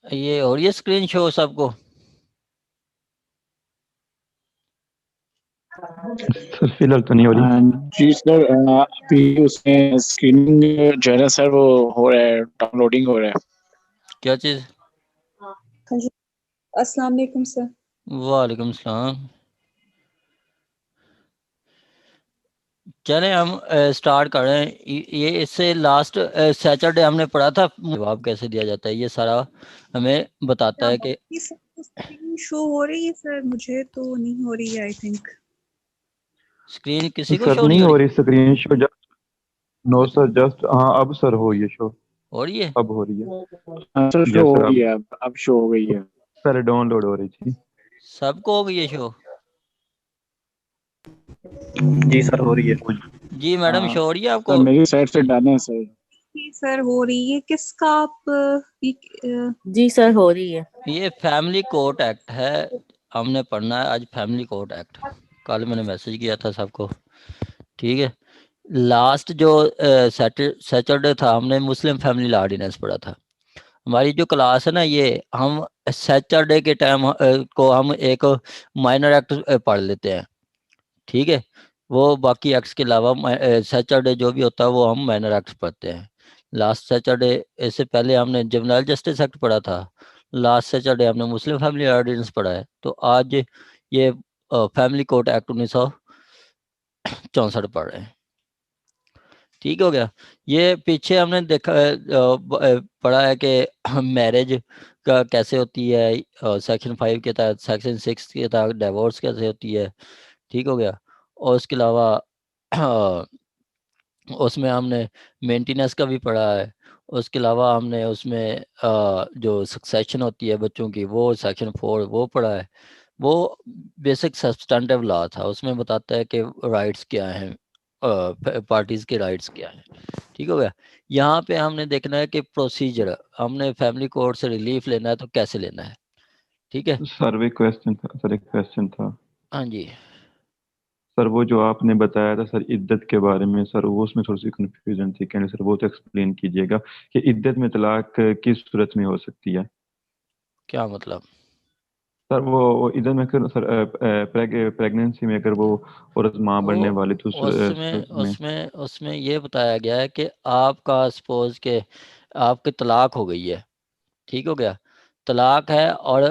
ये और ये स्क्रीन शो सबको? सर फिलहाल तो नहीं हो रही। जी सर, अभी उसमें स्क्रीनिंग जो है ना सर, वो हो रहा है, डाउनलोडिंग हो रहा है। क्या चीज? अस्सलाम वालेकुम सर। वालेकुम सलाम। चलें हम स्टार्ट कर रहे हैं। ये इससे लास्ट सैटरडे हमने पढ़ा था जवाब कैसे दिया जाता है, ये सारा हमें बताता है कि स्क्रीन शो हो रही है सर, मुझे तो नहीं हो रही है आई थिंक। स्क्रीन किसी को सर शो नहीं नहीं हो हो रही? रही screen show, just no sir, just हाँ अब सर हो ये शो, हो रही है? अब हो रही है। सर शो यस हो सर, गई है, अब शो हो गई है। पहले डाउनलोड हो रही थी। सबको हो गई है शो? जी सर हो रही है। जी मैडम, शो हो रही है सर आपको? मेरी साइड से डालें सर। सर हो रही है, किसका आप जी सर हो रही है। ये फैमिली कोर्ट एक्ट है, हमने पढ़ना है आज फैमिली कोर्ट एक्ट। कल मैंने मैसेज किया था सबको, ठीक है। लास्ट जो सैटरडे था हमने मुस्लिम फैमिली लॉ ऑर्डिनेंस पढ़ा था। हमारी जो क्लास है ना, ये हम सैटरडे के टाइम को हम एक माइनर एक्ट पढ़ लेते हैं, ठीक है। वो बाकी एक्ट्स के अलावा सैटरडे जो भी होता है वो हम माइनर एक्ट्स पढ़ते हैं। लास्ट सैटरडे, इससे पहले हमने जुवेनाइल जस्टिस एक्ट पढ़ा था। लास्ट सैटरडे हमने मुस्लिम फैमिली ऑर्डिनेंस पढ़ा है। तो आज ये फैमिली कोर्ट एक्ट 1964 पढ़ रहे हैं, ठीक हो गया। ये पीछे हमने देखा पढ़ा है कि मैरिज का कैसे होती है, सेक्शन 5 के तहत, सेक्शन 6 के तहत डिवोर्स कैसे होती है, ठीक हो गया। और उसके अलावा उसमें हमने मेंटेनेंस का भी पढ़ा है। उसके अलावा हमने उसमें जो सक्सेशन होती है बच्चों की, वो सेक्शन 4 वो पढ़ा है। वो बेसिक सब्सटेंटिव लॉ था, उसमें बताता है कि राइट्स क्या हैं, पार्टीज के राइट्स क्या हैं, ठीक हो गया। यहाँ पे हमने देखना है कि प्रोसीजर, हमने फैमिली कोर्ट से रिलीफ लेना है तो कैसे लेना है, ठीक है। सर भी क्वेश्चन था सर, एक क्वेश्चन था हाँ जी। सर। वो जो आपने बताया था सर इद्दत के बारे में सर, वो उसमें थोड़ी सी कंफ्यूजन थी, कहने सर वो तो एक्सप्लेन कीजिएगा कि इद्दत में तलाक किस सूरत में हो सकती है। क्या मतलब? सर वो इधर में अगर सर प्रेगनेंसी में अगर वो औरत माँ वो बनने वाली तो उसमें सूरत में। उसमें उसमें ये बताया गया है कि आपका सपोज के आपकी तलाक हो गई है, ठीक हो गया। तलाक है और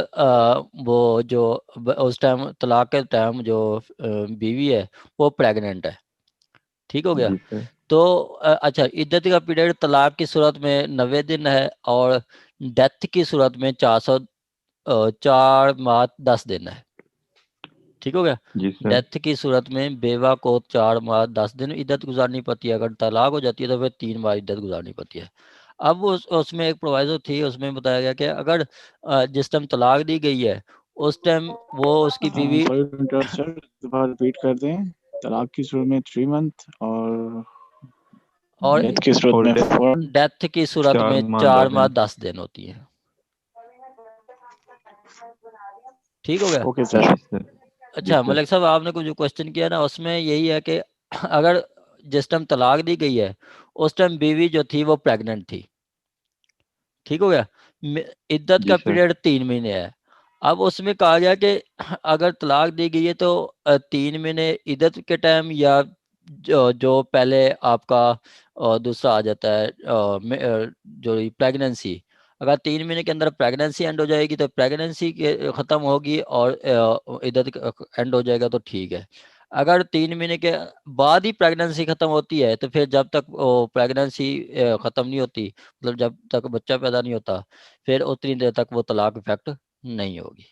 वो जो उस टाइम तलाक के टाइम जो बीवी है वो प्रेग्नेंट है, ठीक हो गया। जी सर। तो अच्छा, इद्दत का पीरियड तलाक की सूरत में 90 दिन है और डेथ की सूरत में 4 माह 10 दिन है, ठीक हो गया। जी सर। डेथ की सूरत में बेवा को 4 माह 10 दिन इद्दत गुजारनी पड़ती है। अगर तलाक हो जाती है तो फिर 3 माह इद्दत गुजारनी पड़ती है। अब उसमें एक प्रोवाइजो थी, उसमें बताया गया कि अगर जिस टाइम तलाक दी गई है उस टाइम वो उसकी बीवी सर दोबारा रिपीट कर दें। तलाक की सूरत में 3 मंथ और और डेथ की सूरत और में 4। डेथ की सूरत में 4 माह 4 10 माह दिन 10 दिन होती है, ठीक हो गया। Okay sir. जी सर। जी अच्छा सर। मलिक साहब, आपने कुछ जो क्वेश्चन किया ना, उसमें यही है कि अगर जिस टाइम तलाक दी गई है उस टाइम बीवी जो थी वो प्रेग्नेंट थी, ठीक हो गया। इद्दत जी का सर। पीरियड 3 महीने है। अब उसमें कहा गया कि अगर तलाक दी गई है तो 3 महीने इद्दत के टाइम या जो पहले आपका दूसरा आ जाता है जो प्रेगनेंसी, अगर 3 महीने के अंदर प्रेगनेंसी एंड हो जाएगी तो प्रेगनेंसी के ख़त्म होगी और इद्दत एंड हो जाएगा तो ठीक है। अगर 3 महीने के बाद ही प्रेगनेंसी ख़त्म होती है तो फिर जब तक प्रेगनेंसी ख़त्म नहीं होती, मतलब जब तक बच्चा पैदा नहीं होता, फिर उतनी देर तक वो तलाक इफेक्ट नहीं होगी,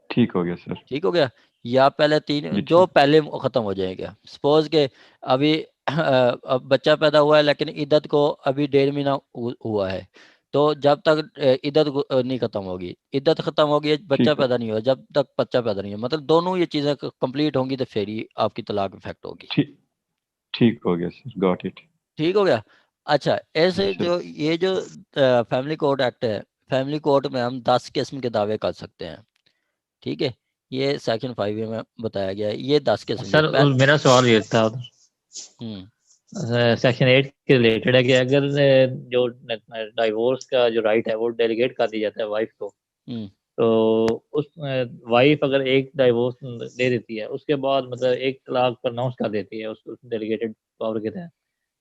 ठीक हो गया सर। ठीक हो गया। या पहले जी 3 जो ठीक। पहले खत्म हो जाएगा, सपोज के अभी अब बच्चा पैदा हुआ है लेकिन इद्दत को अभी 1.5 महीना हुआ है, तो जब तक इद्दत नहीं खत्म होगी, इद्दत खत्म होगी बच्चा ठीक है। पैदा नहीं हुआ, जब तक बच्चा पैदा नहीं हुआ, मतलब दोनों ये चीज़ें कंप्लीट होंगी तो फिर ही आपकी तलाक इफेक्ट होगी, ठीक ठीक हो गया सर, गॉट इट। ठीक हो गया। अच्छा, ऐसे जो ये जो फैमिली कोर्ट एक्ट है, फैमिली कोर्ट में हम 10 किस्म के दावे कर सकते हैं, ठीक है। ये सेक्शन 5 में बताया गया है, ये 10 किस्म के सर मेरा सवाल ये था, सेक्शन 8 के रिलेटेड है कि अगर जो डाइवोर्स का जो राइट है वो डेलीगेट कर दिया जाता है वाइफ को, तो उस वाइफ अगर एक डाइवोर्स दे देती है, उसके बाद मतलब एक तलाक प्रोनाउंस कर देती है उस डेलीगेटेड पावर के तहत,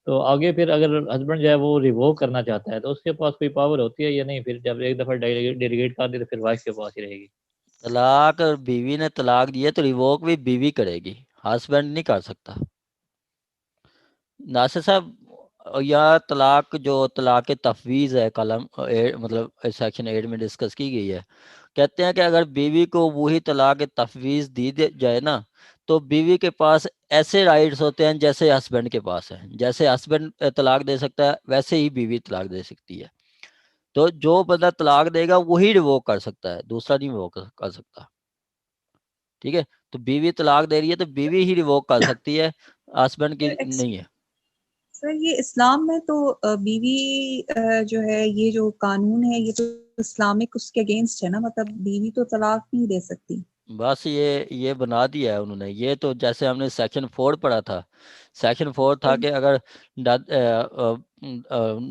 तो आगे फिर अगर हस्बैंड जो है वो रिवोक करना चाहता है तो उसके पास कोई पावर होती है या नहीं? फिर जब एक दफ़ा डेलीगेट कर दी तो फिर वाइफ के पास ही रहेगी। तलाक बीवी ने तलाक दिया तो रिवोक भी बीवी करेगी, हस्बैंड नहीं कर सकता। नासिर साहब, या तलाक जो तलाक तफवीज़ है, कलम मतलब सेक्शन 8 में डिस्कस की गई है, कहते हैं कि अगर बीवी को वही तलाक तफवीज़ दी जाए ना, तो बीवी के पास ऐसे राइट्स होते हैं जैसे हस्बैंड के पास है। जैसे हस्बैंड तलाक दे सकता है, वैसे ही बीवी तलाक दे सकती है। तो जो बंदा तलाक देगा वही रिवोक कर सकता है, दूसरा नहीं रिवोक कर सकता, ठीक है। तो बीवी तलाक दे रही है तो बीवी ही रिवोक कर सकती है, हस्बैंड की नहीं है। सर ये इस्लाम में तो बीवी जो है, ये जो कानून है ये तो इस्लामिक उसके अगेंस्ट है ना, मतलब बीवी तो तलाक नहीं दे सकती। बस ये बना दिया है उन्होंने। ये तो जैसे हमने सेक्शन 4 पढ़ा था, सेक्शन 4 था कि अगर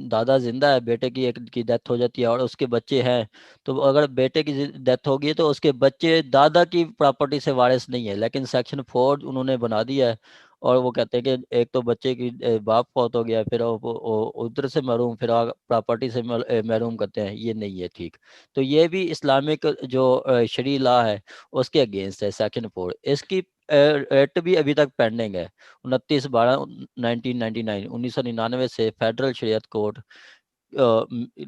दादा जिंदा है, बेटे की एक की डेथ हो जाती है और उसके बच्चे हैं, तो अगर बेटे की डेथ होगी तो उसके बच्चे दादा की प्रॉपर्टी से वारिस नहीं है। लेकिन सेक्शन 4 उन्होंने बना दिया है और वो कहते हैं कि एक तो बच्चे की बाप फौत हो गया, फिर उधर से महरूम, फिर प्रॉपर्टी से महरूम करते हैं, ये नहीं है ठीक। तो ये भी इस्लामिक जो शरी लॉ है उसके अगेंस्ट है सेक्शन 4। इसकी रेट भी अभी तक पेंडिंग है। 29/12/1999 1999 से फेडरल शरीयत कोर्ट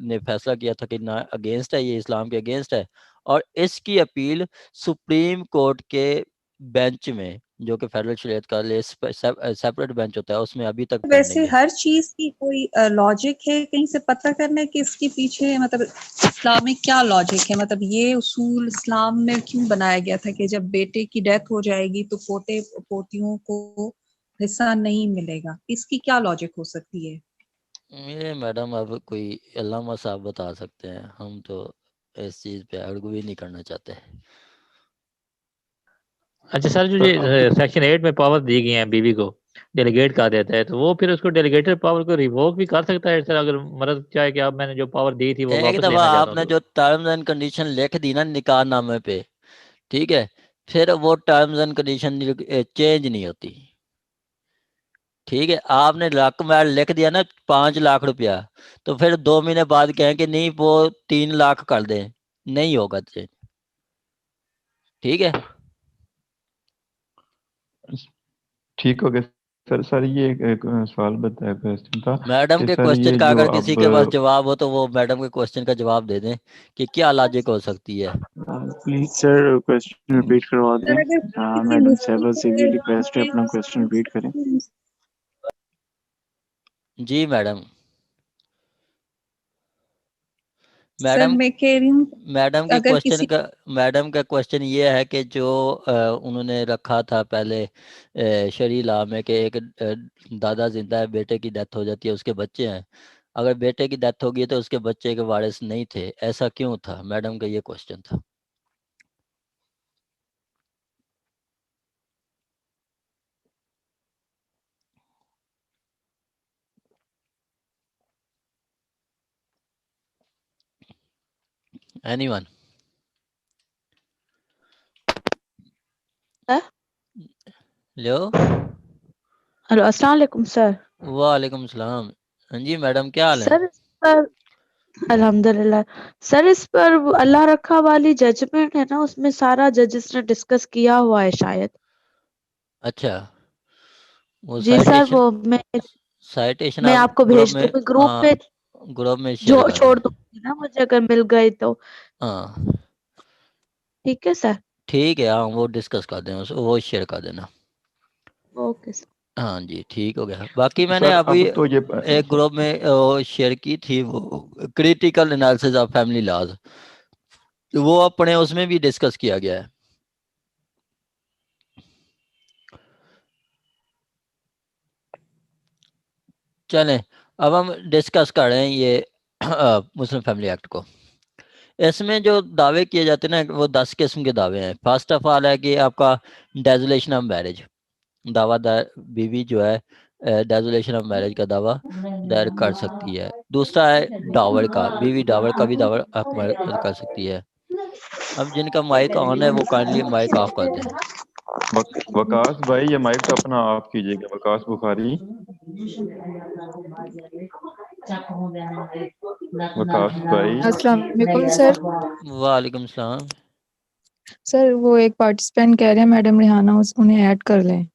ने फैसला किया था कि ना अगेंस्ट है, ये इस्लाम के अगेंस्ट है। और इसकी अपील सुप्रीम कोर्ट के बेंच में, जो कि फेडरल शरीयत का लिए सेपरेट बेंच होता है, उसमें अभी तक वैसे पेंडिंग है। हर चीज की कोई लॉजिक है कहीं से पता करना है कि इसके पीछे मतलब इस्लामिक क्या लॉजिक है, मतलब ये उसूल इस्लाम में क्यों बनाया गया था कि जब बेटे की डेथ हो जाएगी तो पोते पोतियों को हिस्सा नहीं मिलेगा, इसकी क्या लॉजिक हो सकती है? ये मैडम अब कोई अल्लामा साहब बता सकते हैं, हम तो इस चीज़ पे आर्गू भी नहीं करना चाहते। अच्छा सर, जो ये सेक्शन 8 में पावर दी गई है बीवी को डेलीगेट कर देता है, तो वो फिर उसको डेलीगेटेड पावर को रिवोक भी कर सकता है सर? अगर मर्द चाहे कि अब मैंने जो पावर दी थी वो एक वापस दफ़ा लेना चाहता हूँ आपने तो? जो टर्म्स एंड कंडीशन लिख दी ना निकाहनामे पे, ठीक है, फिर वो टर्म्स एंड कंडीशन चेंज नहीं होती, ठीक है। आपने रकम लिख दिया ना 5 लाख रुपया, तो फिर 2 महीने बाद कहें कि नहीं वो 3 लाख कर दें, नहीं होगा चेंज, ठीक है। ठीक हो गया सर। सर ये एक सवाल बताया, क्वेश्चन था मैडम कि के सर क्वेश्चन ये का जो अगर किसी अब के पास जवाब हो तो वो मैडम के क्वेश्चन का जवाब दे दें कि क्या लॉजिक हो सकती है। प्लीज सर क्वेश्चन रिपीट करवा सर दें। अगर किसी मैडम मुस्लिम सहबा से भी के रिक्वेस्ट है अपना क्वेश्चन रिपीट करें। जी मैडम। सर मैडम मैं कह रही हूँ मैडम के अगर क्वेश्चन किसी का मैडम का क्वेश्चन ये है कि जो उन्होंने रखा था पहले शरी लॉ में कि एक दादा जिंदा है, बेटे की डेथ हो जाती है, उसके बच्चे हैं, अगर बेटे की डेथ होगी तो उसके बच्चे के वारिस नहीं थे, ऐसा क्यों था? मैडम का ये क्वेश्चन था। एनीवन? लो। हेलो, अस्सलाम वालेकुम सर। वालेकुम सलाम। हाँ जी मैडम, क्या हाल है? सर इस पर अल्हम्दुलिल्लाह। सर इस पर वो अल्लाह रखा वाली जजमेंट है ना, उसमें सारा जजेस ने डिस्कस किया हुआ है शायद। अच्छा, वो जी सर, साइटेशन वो साइटेशन मैं आप आपको ग्रुप भेज में, दूंगी ग्रुप हाँ, पे, ग्रुप में शेयर जो कर दें। छोड़ दूंगी ना मुझे अगर मिल गई तो। हाँ ठीक है सर। ठीक है, हाँ वो डिस्कस कर दें, वो शेयर कर देना। Okay sir. हाँ जी, ठीक हो गया। बाकी मैंने सर अभी अब तो ये एक ग्रुप में शेयर की थी वो critical analysis of family laws, वो अपने उसमें भी डिस्कस किया गया है। चलें, अब हम डिस्कस कर रहे हैं ये मुस्लिम फैमिली एक्ट को। इसमें जो दावे किए जाते हैं ना, वो 10 किस्म के दावे हैं। फर्स्ट ऑफ ऑल है कि आपका डेजोलेशन ऑफ मैरिज, दावा बीवी जो है डेजोलेशन ऑफ मैरिज का दावा दायर कर सकती है। दूसरा है डावर का, बीवी डावर का भी दावा कर सकती है। अब जिनका माइक ऑन है वो काइंडली माइक ऑफ कर दें। वकास भाई ये माइक तो अपना ऑफ कीजिएगा, वकास बुखारी। वकास भाई। अस्सलाम वालेकुम सर। वालेकुम सलाम। सर वो एक पार्टिसिपेंट कह रहे हैं मैडम रिहाना उन्हें ऐड कर लें।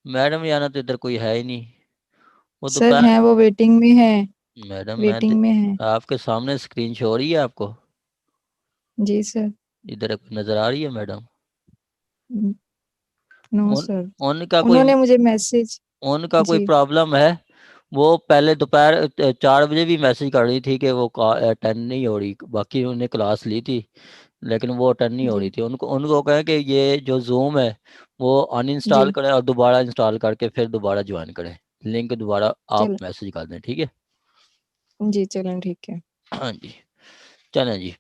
मैडम याना तो इधर कोई है ही नहीं, वो तो सर हैं, वो वेटिंग में है। मैडम वेटिंग में है। आपके सामने स्क्रीन शो हो रही है आपको? जी सर। इधर नजर आ रही है मैडम? नो सर, उनका उन्होंने मुझे मैसेज, कोई जी प्रॉब्लम है। वो पहले दोपहर 4 बजे भी मैसेज कर रही थी कि वो अटेंड नहीं हो रही, बाकी उन्होंने क्लास ली थी लेकिन वो अटेंड नहीं हो रही थी। उनको कहें कि ये जो जूम है वो अनइंस्टॉल करें और दोबारा इंस्टॉल करके फिर दोबारा ज्वाइन करें। लिंक दोबारा आप मैसेज कर दें, ठीक है जी? चलें ठीक है। हाँ जी, चलें जी।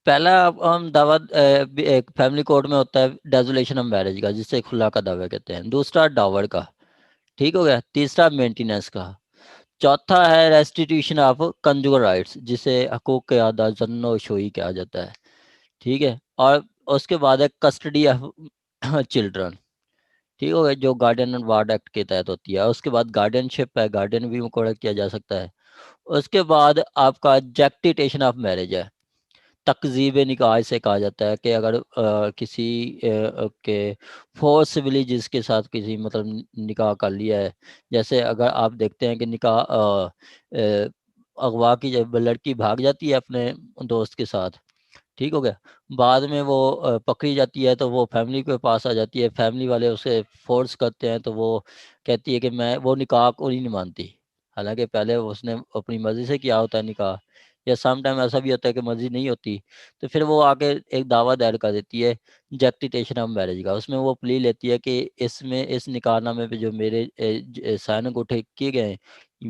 पहला हम दावा एक फैमिली कोड में होता है डेजोलेशन ऑफ मैरिज का, जिसे खुला का दावा कहते हैं। दूसरा डावर का, ठीक हो गया। तीसरा मेंटेनेंस का। चौथा है रेस्टिट्यूशन ऑफ कंजुगल राइट्स, जिसे हकूक के अदा जन्नो शोई कहा जाता है, ठीक है। और उसके बाद है कस्टडी ऑफ चिल्ड्रन, ठीक हो गया, जो गार्डियन एंड वार्ड एक्ट के तहत होती है। उसके बाद गार्डियनशिप है, गार्डियन भी मुकर्रर किया जा सकता है। उसके बाद आपका जैक्टिटेशन ऑफ मैरिज है, तकजीब निकाह से कहा जाता है कि अगर किसी के फोर्सबली जिसके साथ किसी मतलब निकाह कर लिया है, जैसे अगर आप देखते हैं कि निकाह अगवा की जब लड़की भाग जाती है अपने दोस्त के साथ, ठीक हो गया, बाद में वो पकड़ी जाती है तो वो फैमिली के पास आ जाती है, फैमिली वाले उसे फोर्स करते हैं तो वो कहती है कि मैं वो निकाह को नहीं मानती, हालांकि पहले उसने अपनी मर्जी से किया होता है निकाह, या सम टाइम ऐसा भी होता है कि मर्जी नहीं होती। तो फिर वो आके एक दावा दायर कर देती है जैक्टिटेशन ऑफ मैरिज का। उसमें वो प्ली लेती है कि इसमें इस निकाहनामे पे जो मेरे साइन अंगूठे किए गए हैं,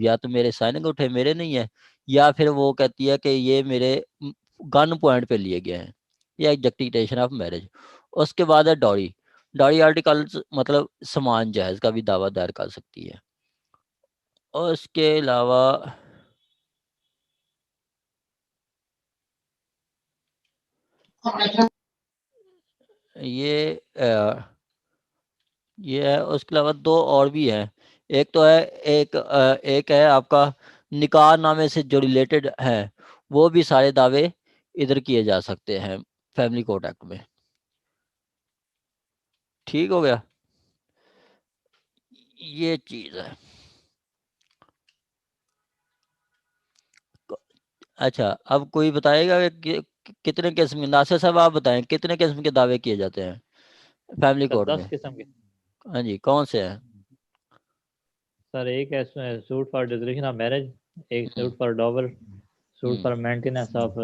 या तो मेरे साइन अंगूठे मेरे नहीं है, या फिर वो कहती है कि ये मेरे गन पॉइंट पे लिए गए हैं, या जैक्टिटेशन ऑफ मैरिज। उसके बाद है डॉरी। डॉरी आर्टिकल मतलब समान जहेज का भी दावा दायर कर सकती है। और उसके अलावा ये है। उसके अलावा दो और भी हैं। एक तो है एक है आपका निकाह नामे से जो रिलेटेड है, वो भी सारे दावे इधर किए जा सकते हैं फैमिली कोर्ट एक्ट में, ठीक हो गया। ये चीज है। अच्छा, अब कोई बताएगा कि कितने किस्म, नासिर साहब आप बताएं कितने किस्म के दावे किए जाते हैं फैमिली कोर्ट 10 में? किस्म के। हाँ जी, कौन से हैं? सर एक है suit for dissolution of marriage, एक suit for dower, suit for maintenance of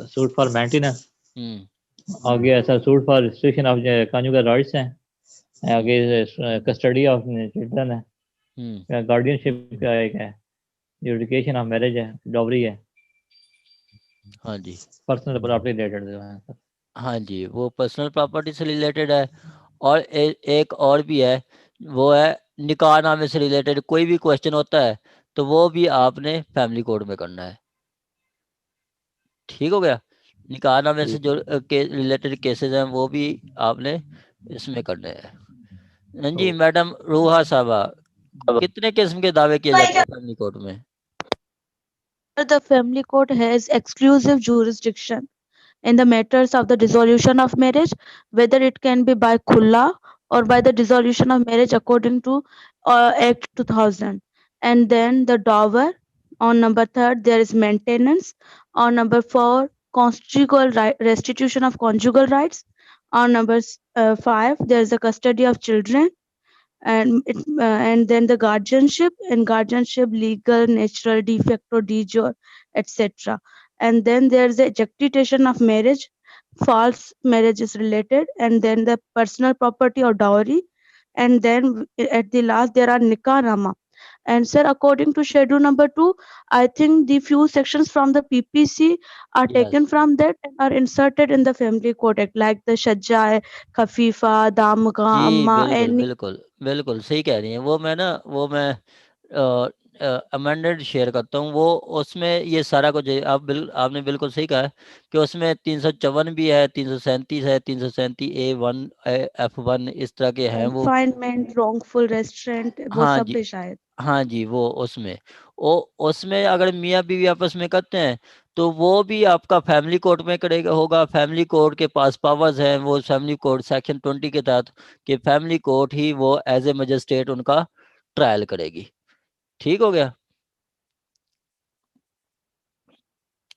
suit for maintenance, आगे ऐसा suit for restriction of conjugal rights है, आगे कस्टडी ऑफ चिल्ड्रन है, गार्डियनशिप का एक है, एजुकेशन ऑफ मैरिज है, डॉवरी है। हाँ जी, पर्सनल प्रॉपर्टी रिलेटेड है। हाँ जी, वो पर्सनल प्रॉपर्टी से रिलेटेड है। और एक और भी है, वो है निकाह नामे से रिलेटेड कोई भी क्वेश्चन होता है तो वो भी आपने फैमिली कोड में करना है, ठीक हो गया। निकाह नामे से जो रिलेटेड केसेस हैं वो भी आपने इसमें करने हैं। जी मैडम रूहा साहबा, कितने किस्म के दावे किए जाते हैं फैमिली कोर्ट में? The family court has exclusive jurisdiction in the matters of the dissolution of marriage, whether it can be by khulla or by the dissolution of marriage according to Act 2000. And then the dower. On number 3, there is maintenance. On number 4, conjugal restitution of conjugal rights. On number 5, there is the custody of children. And then the guardianship, legal, natural, de facto, de jure, etc. And then there's the jactitation of marriage false marriage is related, and then the personal property or dowry, and then at the last there are nikah nama. And sir, according to schedule number 2, I think the few sections from the PPC are Yes. taken from that and are inserted in the family code act, like the shajja, khafifa, damga, जी amma, बिल्कुल any. बिल्कुल बिल्कुल सही कह रही हैं। वो मैं अमेंडेड शेयर करता हूँ। वो उसमें ये सारा कुछ है। आपने बिल्कुल सही कहा है कि उसमें 354 भी है, 337 है, 337A1 F1 इस तरह के हैं वो। Confinement, wrongful restraint, वो हाँ सब जी, भी शायद। हाँ जी, वो उसमें अगर मियाँ बीवी आपस में करते हैं तो वो भी आपका फैमिली कोर्ट में करेगा होगा। फैमिली कोर्ट के पास पावर्स हैं, वो फैमिली कोर्ट सेक्शन 20 के तहत कि फैमिली कोर्ट ही वो एज ए मजिस्ट्रेट उनका ट्रायल करेगी। ठीक हो गया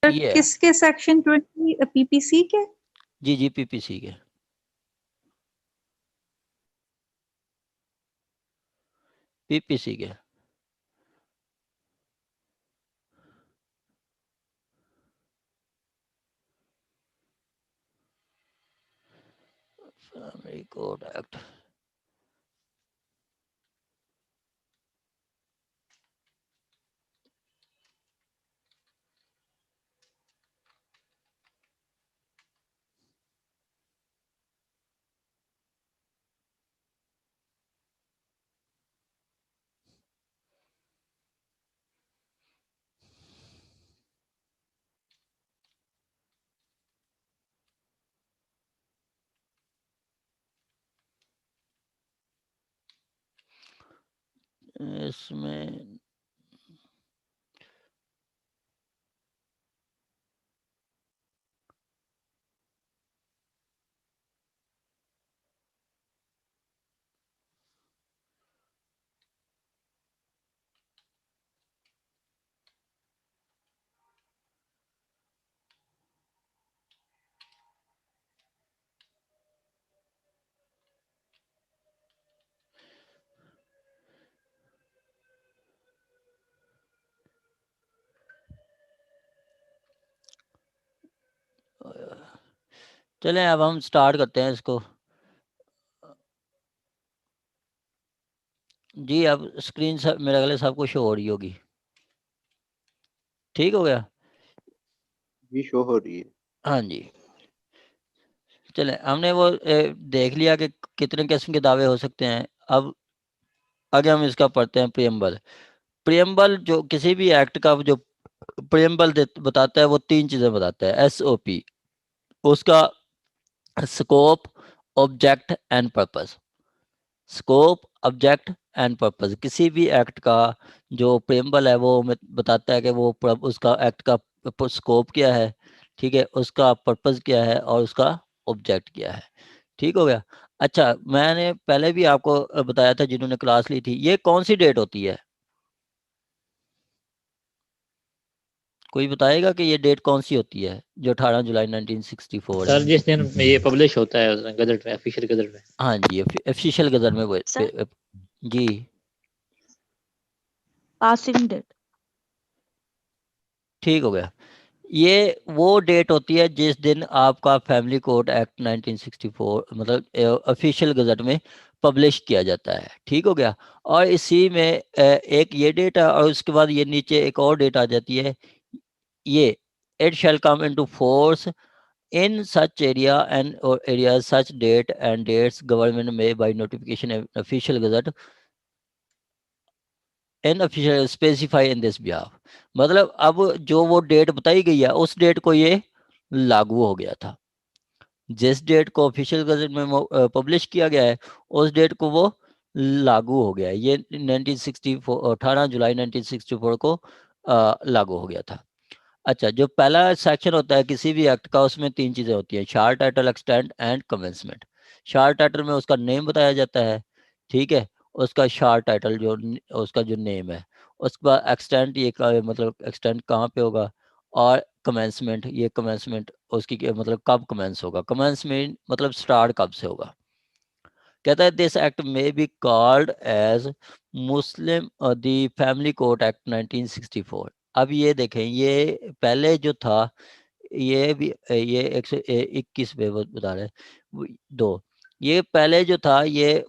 ये है। किसके सेक्शन 20 पीपीसी के? जी जी पीपीसी के, पीपीसी के। फैमिली कोर्ट एक्ट इसमें चलें अब हम स्टार्ट करते हैं इसको। जी अब स्क्रीन सब मेरे अगले सबको शो हो रही होगी। ठीक हो गया जी शो हो रही है। हाँ जी। चलें हमने वो देख लिया कि कितने किस्म के दावे हो सकते हैं। अब आगे हम इसका पढ़ते हैं प्रियम्बल। प्रियम्बल जो किसी भी एक्ट का जो प्रियम्बल बताता है वो 3 चीजें बताता है। SOP उसका scope, object and purpose. Scope, object and purpose किसी भी एक्ट का जो प्रियम्बल है वो हमें बताता है कि वो उसका एक्ट का स्कोप क्या है, ठीक है, उसका पर्पस क्या है और उसका ऑब्जेक्ट क्या है। ठीक हो गया। अच्छा मैंने पहले भी आपको बताया था जिन्होंने क्लास ली थी, ये कौन सी डेट होती है? कोई बताएगा कि ये डेट कौन सी होती है जो 18 जुलाई 1964 सर है? जिस दिन ये पब्लिश होता है गजट में, ऑफिशियल गजट में। हाँ जी ऑफिशियल गजट में वो सर जी पासिंग डेट। ठीक हो गया। ये वो डेट होती है जिस दिन आपका फैमिली कोड एक्ट 1964 मतलब ऑफिशियल गजट में पब्लिश किया जाता है। ठीक हो गया। और इसी में एक ये डेट है और उसके बाद ये नीचे एक और डेट आ जाती है, ये it shall come into force in such area and or areas such date and dates government may by notification official gazette in official specify in this behalf। मतलब अब जो वो डेट बताई गई है उस डेट को ये लागू हो गया था। जिस डेट को ऑफिशियल गजट में पब्लिश किया गया है उस डेट को वो लागू हो गया है। ये 1964 18 जुलाई 1964 को लागू हो गया था। अच्छा जो पहला सेक्शन होता है किसी भी एक्ट का उसमें 3 चीजें होती हैं, short title, extend and commencement. Short title में उसका नेम बताया जाता है, ठीक है, उसका शार्ट टाइटल जो उसका जो नेम है। उसके बाद एक्सटेंड ये मतलब एक्सटेंड कहाँ पे होगा, और कमेंसमेंट ये कमेंसमेंट उसकी मतलब कब कमेंस होगा। कमेंसमेंट मतलब स्टार्ट कब से होगा। कहता है दिस एक्ट में be called as Muslim the family court act 1964। अब ये देखें ये पहले जो था ये भी ये 121 पे बता रहे हैं 2। ये पहले जो था ये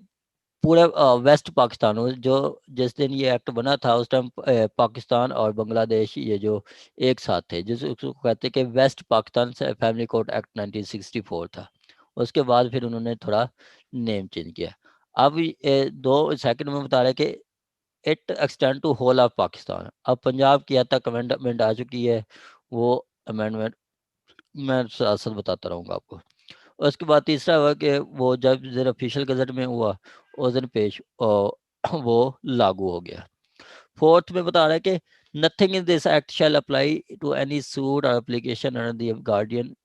पूरे वेस्ट पाकिस्तान जो जिस दिन ये एक्ट बना था उस टाइम पाकिस्तान और बांग्लादेश ये जो एक साथ थे, जिसको कहते हैं कि वेस्ट पाकिस्तान से फैमिली कोर्ट एक्ट 1964 था। उसके बाद फिर उन्होंने थोड़ा नेम चेंज किया। अब 2 सेकंड में बता रहे कि it extend to whole of Pakistan. अब पंजाब की हद तक अमेंडमेंट आ चुकी है, वो अमेंडमेंट मैं साथ साथ बताता रहूँगा आपको। उसके बाद तीसरा हुआ कि वो जब जरा ऑफिशियल गजट में हुआ उस दिन पेश वो लागू हो गया। फोर्थ में बता रहा है कि nothing in this act shall apply to any suit or application under the guardian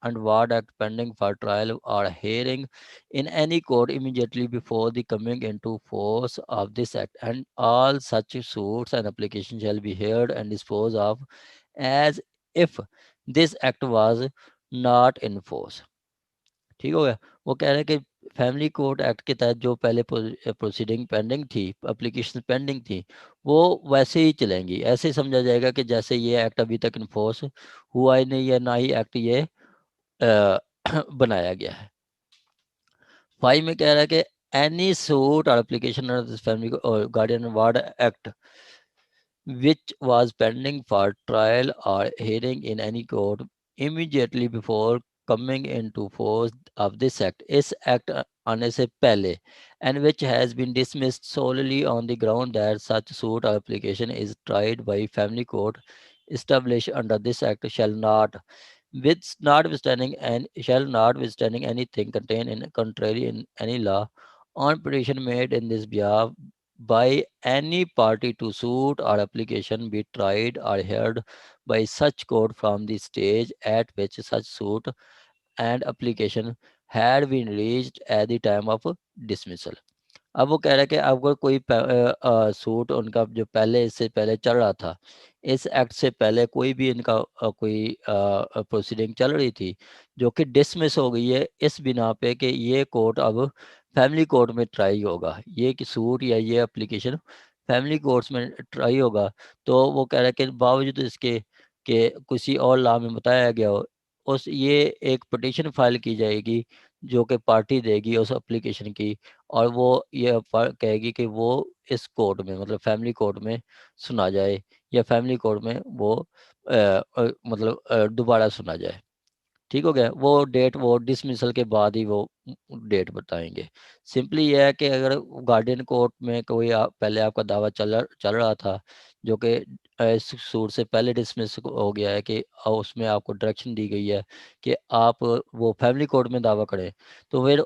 and ward act pending for trial or hearing in any court immediately before the coming into force of this act, and all such suits and applications shall be heard and disposed of as if this act was not in force। ठीक हो गया। वो कह रहे हैं कि family court act के तहत जो पहले प्रोसीडिंग पेंडिंग थी, एप्लीकेशन पेंडिंग थी, वो वैसे ही चलेंगी। ऐसे ही समझा जाएगा कि जैसे ये एक्ट अभी तक इन्फोर्स हुआ ही नहीं है, ना ही एक्ट ये बनाया गया है। 5 में कह रहा है कि any suit or application under this family guardian ward act which was pending for trial or hearing in any court immediately before coming into force of this act, इस act आने से पहले, and which has been dismissed solely on the ground that such suit or application is tried by family court established under this act shall not notwithstanding anything contained in contrary in any law on petition made in this behalf by any party to suit or application be tried or heard by such court from the stage at which such suit and application had been reached at the time of dismissal। अब वो कह रहा है कि अगर कोई suit उनका जो पहले इससे पहले चल रहा था, इस एक्ट से पहले कोई भी इनका कोई प्रोसीडिंग चल रही थी जो कि डिसमिस हो गई है इस बिना पे कि ये कोर्ट अब फैमिली कोर्ट में ट्राई होगा, ये कि सूट या ये एप्लीकेशन फैमिली कोर्ट्स में ट्राई होगा, तो वो कह रहा है कि बावजूद इसके कि किसी और लॉ में बताया गया हो, उस ये एक पिटीशन फाइल की जाएगी जो कि पार्टी देगी उस एप्लीकेशन की, और वो ये कहेगी कि वो इस कोर्ट में मतलब फैमिली कोर्ट में सुना जाए या फैमिली कोर्ट में वो मतलब दोबारा सुना जाए। ठीक हो गया। वो डेट वो डिसमिसल के बाद ही वो डेट बताएंगे। सिंपली ये है कि अगर गार्डियन कोर्ट में कोई पहले आपका दावा चल रहा था जो कि इस सूट से पहले डिसमिस हो गया है कि उसमें आपको डायरेक्शन दी गई है कि आप वो फैमिली कोर्ट में दावा करें, तो फिर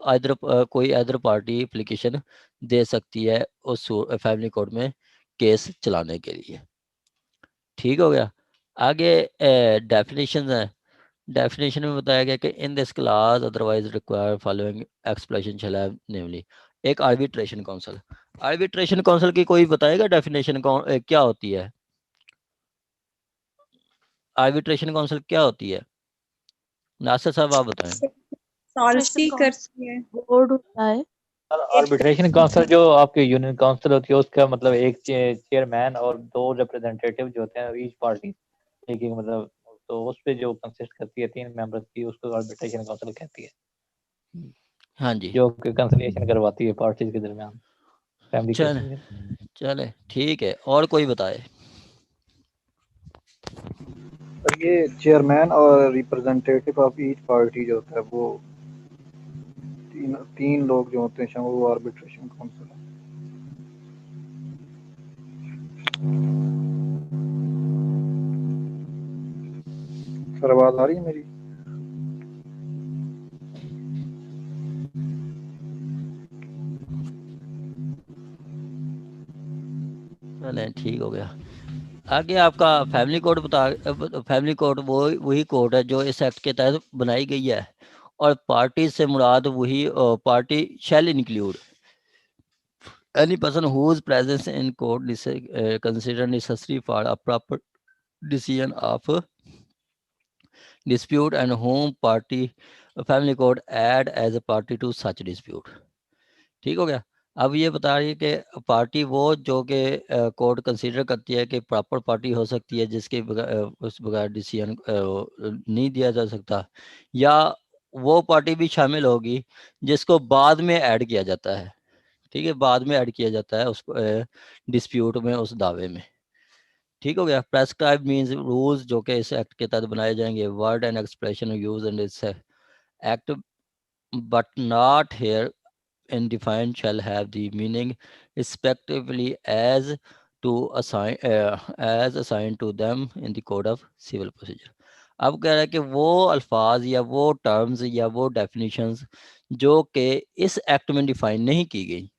कोई अदर पार्टी एप्लीकेशन दे सकती है उस फैमिली कोर्ट में केस चलाने के लिए। ठीक हो गया। आगे डेफिनेशन है। डेफिनेशन में बताया गया कि in this class otherwise require following explanation shall have namely. एक आर्बिट्रेशन काउंसिल। आर्बिट्रेशन काउंसिल की कोई बताएगा डेफिनेशन क्या होती है? आर्बिट्रेशन काउंसिल क्या होती है? नासिर साहब आप बताएं। सॉल्व करती है, बोर्ड होता है। आर्बिट्रेशन काउंसिल जो आपकी यूनियन काउंसिल होती है उसका मतलब एक चेयरमैन और 2 रिप्रेजेंटेटिव जो होते हैं ईच पार्टी, एक मतलब तो उस पे जो कंसिस्ट करती है 3 मेंबर्स की, उसको आर्बिट्रेशन काउंसिल कहती है। हाँ जी, जो कि कंसिलिएशन करवाती है पार्टीज के दरमियान फैमिली केसेस में। चले ठीक है। और कोई बताए? और ये चेयरमैन और रिप्रेजेंटेटिव ऑफ ईच पार्टी जो होता है वो तीन लोग जो होते हैं वो आर्बिट्रेशन काउंसिल है। सर आवाज आ रही है मेरी? चले ठीक हो गया। आगे आपका फैमिली कोड फैमिली कोड वही कोड है जो इस एक्ट के तहत बनाई गई है, और पार्टी से मुराद वही party shall include any person whose presence in court is considered necessary for a proper decision of dispute and whom party family court add as a party to such dispute। ठीक हो गया। अब ये बता रही है कि पार्टी वो जो कि कोर्ट कंसीडर करती है कि प्रॉपर पार्टी हो सकती है जिसके उस बगैर डिसीजन नहीं दिया जा सकता, या वो पार्टी भी शामिल होगी जिसको बाद में ऐड किया जाता है। ठीक है, बाद में ऐड किया जाता है उस डिस्प्यूट में, उस दावे में। ठीक हो गया। प्रेस्क्राइब मींस रूल्स जो कि इस एक्ट के तहत बनाए जाएंगे। Word and expression use in this act but not here in defined shall have the meaning respectively as assigned to them in the code of civil procedure। अब कह रहा है कि वो अल्फाज या वो टर्म्स या वो डेफिनेशंस जो कि इस एक्ट में डिफाइन नहीं की गई,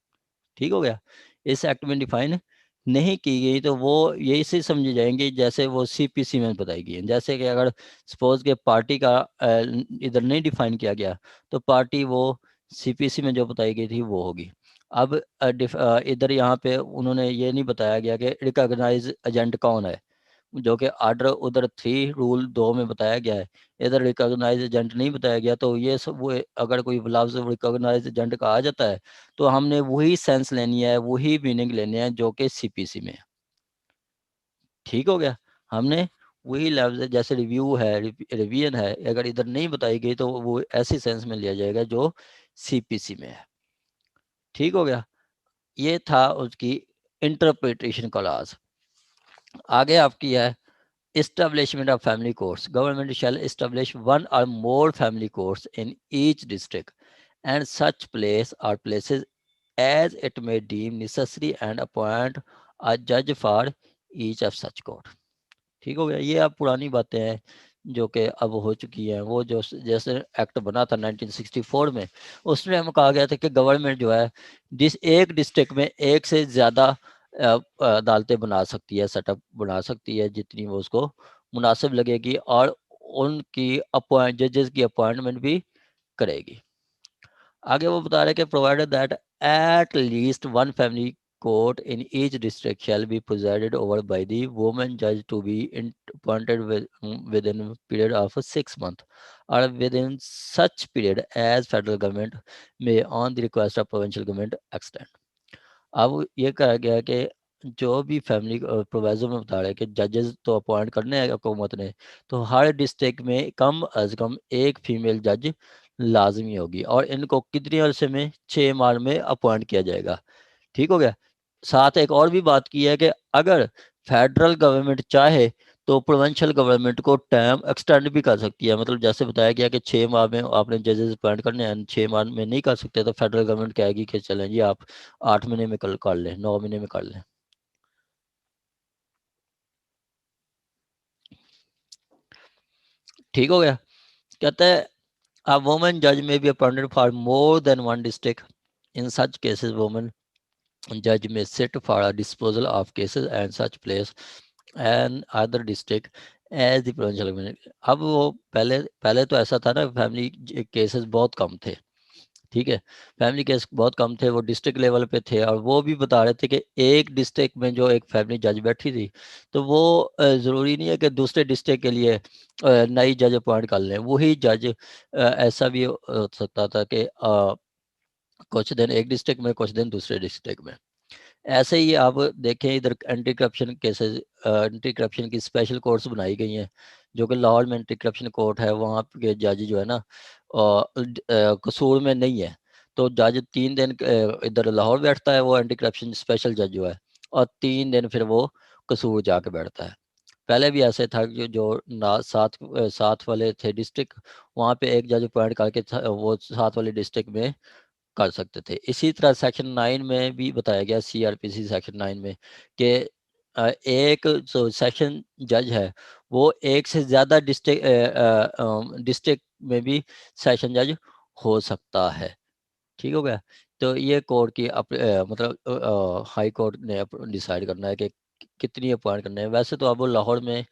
ठीक हो गया, इस एक्ट में डिफाइन नहीं की गई, तो वो यही से समझी जाएंगे जैसे वो सीपीसी में बताई गई है। जैसे कि अगर सपोज के पार्टी का इधर नहीं डिफाइन किया गया तो पार्टी वो सीपीसी में जो बताई गई थी वो होगी। अब इधर यहाँ पे उन्होंने ये नहीं बताया गया कि रिकॉग्नाइज एजेंट कौन है, जो कि आर्डर उधर 3 रूल 2 में बताया गया है, इधर रिकॉग्नाइज एजेंट नहीं बताया गया। तो ये सब वो अगर कोई लफ्ज रिकॉग्नाइज एजेंट का आ जाता है तो हमने वही सेंस लेनी है, वही मीनिंग लेनी है जो कि सीपीसी में है। ठीक हो गया, हमने वही लफ्ज जैसे रिव्यू है, रिवीजन है, अगर इधर नहीं बताई गई तो वो ऐसी सेंस में लिया जाएगा जो सीपीसी में है। ठीक हो गया, ये था उसकी इंटरप्रिटेशन क्लॉज। आगे आपकी है establishment of family courts। Government shall establish one or more family courts in each district and such place or places as it may deem necessary and appoint a judge for each of such court। ठीक हो गया, ये अब पुरानी बातें हैं जो कि अब हो चुकी हैं। वो जो जैसे एक्ट बना था 1964 में, उसमें हम कहा गया था कि गवर्नमेंट जो है जिस एक डिस्ट्रिक्ट में एक से ज़्यादा अदालतें बना सकती है, सेटअप बना सकती है जितनी वो उसको मुनासिब लगेगी, और उनकी जजेस की अपॉइंटमेंट भी करेगी। आगे वो बता रहे कि provided that at least one family court in each district shall be presided over by the woman judge to be appointed within a period of 6 months or within such period as federal government may on the request of provincial government extend। अब ये कहा गया कि जो भी family proviso में बता रहे हैं कि जजेस तो अपॉइंट करने हैं हुकूमत ने, तो हर डिस्ट्रिक्ट में कम अज कम एक फीमेल जज लाजमी होगी, और इनको कितने अरसे में 6 माह में अपॉइंट किया जाएगा। ठीक हो गया, साथ एक और भी बात की है कि अगर फेडरल गवर्नमेंट चाहे तो प्रोविंशियल गवर्नमेंट को टाइम एक्सटेंड भी कर सकती है। मतलब जैसे बताया गया कि 6 माह में आपने जजेस अपॉइंट करने हैं, 6 माह में नहीं कर सकते तो फेडरल गवर्नमेंट कहेगी कि चलें जी आप 8 महीने में कर लें, 9 महीने में कर लें। ठीक हो गया, कहते हैं a woman judge may be appointed for more than one district। In such cases woman judge may sit for a disposal of cases and such place and other district as the provincial government। अब वो पहले तो ऐसा था ना, family cases बहुत कम थे। ठीक है, फैमिली केस बहुत कम थे, वो डिस्ट्रिक्ट लेवल पे थे, और वो भी बता रहे थे कि एक डिस्ट्रिक्ट में जो एक फैमिली जज बैठी थी तो वो ज़रूरी नहीं है कि दूसरे डिस्ट्रिक्ट के लिए नई जज अपॉइंट कर लें। वही जज ऐसा भी हो सकता था कि कुछ दिन एक डिस्ट्रिक्ट में, कुछ दिन दूसरे डिस्ट्रिक्ट में। ऐसे ही आप देखें इधर anti corruption cases, anti corruption की स्पेशल कोर्ट्स बनाई गई हैं, जो कि लाहौर में एंटी करप्शन कोर्ट है, वहाँ के जज जो है ना कसूर में नहीं है, तो जज 3 दिन इधर लाहौर बैठता है, वो एंटी करप्शन स्पेशल जज जो है, और 3 दिन फिर वो कसूर जाके बैठता है। पहले भी ऐसे था कि जो साथ वाले थे डिस्ट्रिक्ट, वहाँ पे एक जज अपॉइंट करके वो साथ वाले डिस्ट्रिक्ट में कर सकते थे। इसी तरह सेक्शन 9 में भी बताया गया, सीआरपीसी सेक्शन 9 में, कि एक जो सेक्शन जज है वो एक से ज़्यादा डिस्ट्रिक्ट में भी सेशन जज हो सकता है। ठीक हो गया, तो ये कोर्ट की मतलब हाई कोर्ट ने डिसाइड करना है कि कितनी अपॉइंट करना है। वैसे तो अब लाहौर में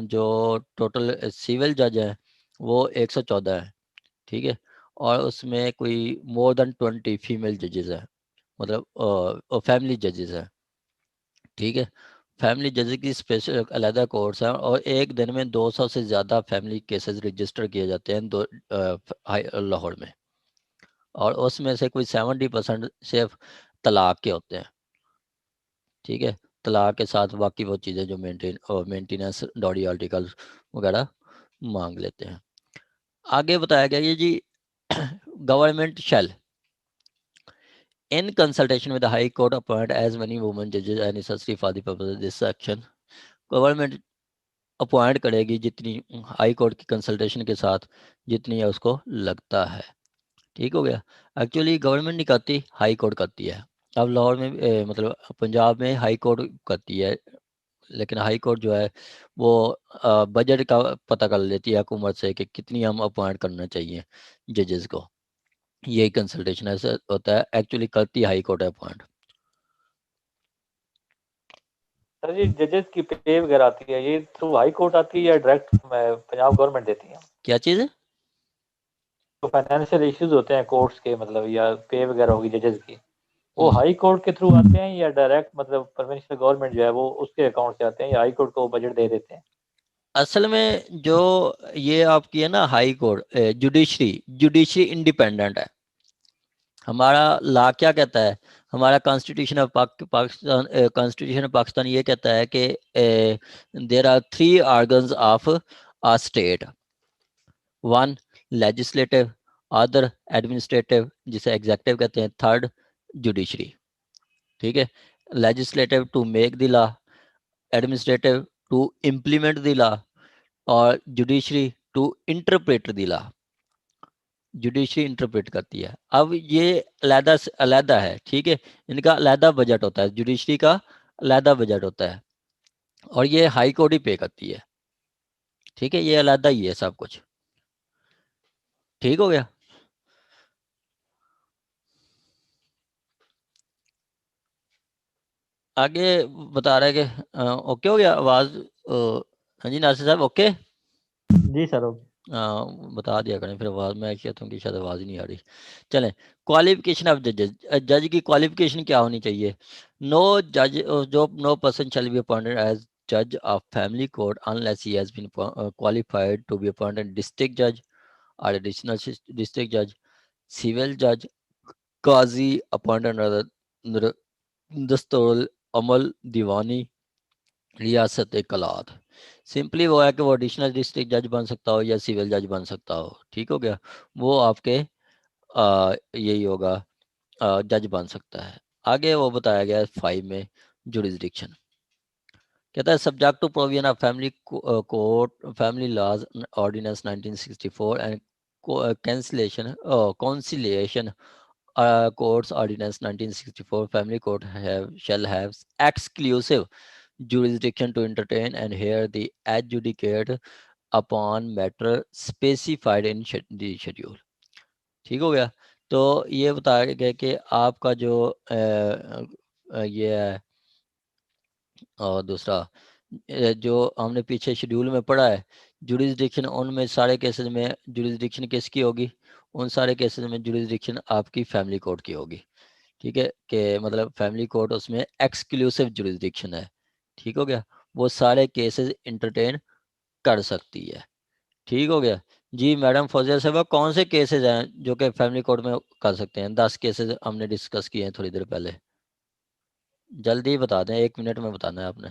जो टोटल सिविल जज हैं वो 114 है। ठीक है, और उसमें कोई मोर देन 20 फीमेल जजेस हैं, मतलब फैमिली जजेस हैं। ठीक है, फैमिली जजेस की स्पेशल अलहदा कोर्ट्स हैं, और एक दिन में 200 से ज़्यादा फैमिली केसेस रजिस्टर किए जाते हैं लाहौर में। और उसमें से कोई 70% सिर्फ तलाक के होते हैं, ठीक है। तलाक के साथ बाकी वो चीज़ें जो मेंटेनेंस डॉडी आर्टिकल्स वगैरह मांग लेते हैं। आगे बताया गया ये जी government shall in consultation with the High Court appoint as many women judges as necessary for the purpose of this section। Government appoint करेगी जितनी हाई कोर्ट की कंसल्टेशन के साथ जितनी उसको लगता है, ठीक हो गया। एक्चुअली गवर्नमेंट नहीं करती, हाई कोर्ट करती है। अब लाहौर में मतलब पंजाब में हाई कोर्ट करती है, लेकिन हाई कोर्ट जो है वो बजट का पता कर लेती है हुकूमत से कि कितनी हम अपॉइंट करना चाहिए जजेस को। यही कंसल्टेशन ऐसा होता है, एक्चुअली करती हाई कोर्ट अपॉइंट। सर ये जजेस की पे वगैरह आती है, ये थ्रू हाई कोर्ट आती है या डायरेक्ट पंजाब गवर्नमेंट देती है? क्या चीज़ है? तो फाइनेंशियल इश्यूज होते हैं कोर्ट्स के, मतलब या पे वगैरह होगी जजेस की, वो हाई कोर्ट के थ्रू आते हैं या डायरेक्ट मतलब प्रोविंशियल गवर्नमेंट जो है वो उसके अकाउंट से आते हैं, या हाई कोर्ट को बजट दे देते हैं? असल में जो ये आपकी है ना हाई कोर्ट जुडिशरी इंडिपेंडेंट है। हमारा लॉ क्या कहता है, हमारा कॉन्स्टिट्यूशन ऑफ पाकिस्तान ये कहता है कि there are 3 organs of a state, 1 legislative, other administrative जिसे एग्जेक्टिव कहते हैं, 3rd जुडिशरी, ठीक है। Legislative to make the law, administrative to implement the law, और judiciary to interpret the law. Judiciary interpret करती है। अब ये अलहदा है, ठीक है, इनका अलहदा बजट होता है, जुडिशरी का अलहदा बजट होता है, और ये हाई कोर्ट ही पे करती है, ठीक है। ये अलहदा ही है सब कुछ, ठीक हो गया। आगे बता रहे हैं कि ओके हो गया आवाज? हाँ जी नासिर साहब ओके? जी सर ओके। बता दिया करें फिर आवाज, मैं कहता हूँ कि शायद आवाज़ ही नहीं आ रही। चलें, क्वालिफिकेशन ऑफ जजेस। जज की क्वालिफिकेशन क्या होनी चाहिए? No person shall be appointed as जज of family court unless he has been qualified to be appointed district जज और एडिशनल डिस्ट्रिक्ट जज, सिविल जज, काजी अपॉइंटेड दस्तूर अमल दीवानी रियासत कलात। सिंपली वो है कि वो एडिशनल डिस्ट्रिक्ट जज बन सकता हो या सिविल जज बन सकता हो, ठीक हो गया। वो आपके यही होगा, जज बन सकता है। आगे वो बताया गया 5 में जुरिस्डिक्शन कहता है subject to provision of family court family laws ordinance 1964 एंड conciliation courts ordinance 1964, family court shall have exclusive jurisdiction to entertain and hear the adjudicate upon matter specified in the schedule, ठीक हो गया। तो ये बताया गया कि आपका जो ये है, और दूसरा जो हमने पीछे शेड्यूल में पढ़ा है जुरिस्डिक्शन, उनमें सारे केसेस में जुरिस्डिक्शन किसकी होगी? उन सारे केसेस में जुरिस्डिक्शन आपकी फैमिली कोर्ट की होगी, ठीक है। कि मतलब फैमिली कोर्ट उसमें एक्सक्लूसिव जुरिस्डिक्शन है, ठीक हो गया। वो सारे केसेस इंटरटेन कर सकती है, ठीक हो गया जी। मैडम फौजिया साहब कौन से केसेस हैं जो कि फैमिली कोर्ट में कर सकते हैं? 10 केसेस हमने डिस्कस किए हैं थोड़ी देर पहले, जल्दी बता दें, 1 मिनट में बताना है आपने।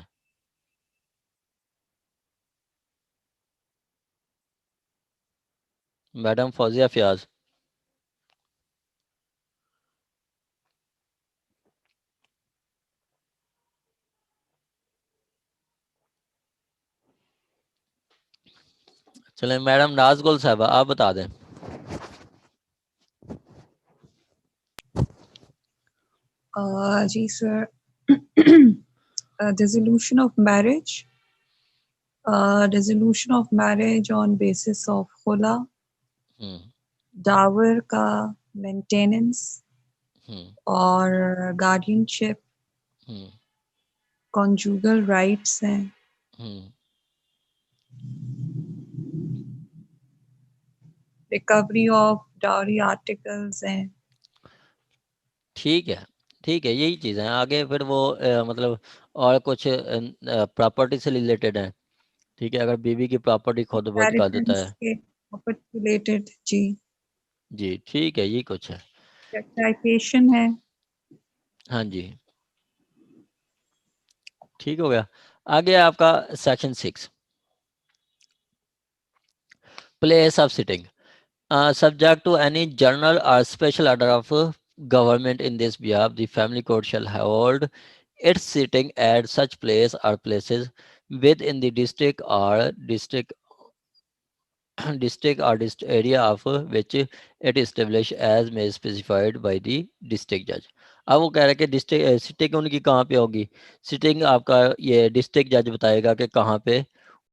मैडम फौजिया फयाज, चलें मैडम नाजगुल साहब आप बता दें। जी sir, dissolution of marriage, dissolution of marriage on basis of khula, Dawar का मेंटेनेंस और गार्डियनशिप, कॉन्जुगल राइट्स हैं, रिकवरी ऑफ डाउरी आर्टिकल्स हैं। ठीक है, ठीक है, यही चीज़ है। आगे फिर वो मतलब और कुछ प्रॉपर्टी से रिलेटेड है, ठीक है। अगर बीवी की प्रॉपर्टी खुद बंद कर देता है के प्रॉपर्टी रिलेटेड, जी जी, ठीक है, ये कुछ है। citation है। हाँ जी, ठीक हो गया। आगे आपका section 6, place of sitting. Subject to any general or special order of government in this behalf, the family court shall hold its sitting at such place or places within the district or district area of which it is established as may specified by the district judge. अब वो कह रहा है कि district sitting उनकी कहाँ पे होगी। सिटिंग आपका ये डिस्ट्रिक्ट जज बताएगा कि कहाँ पे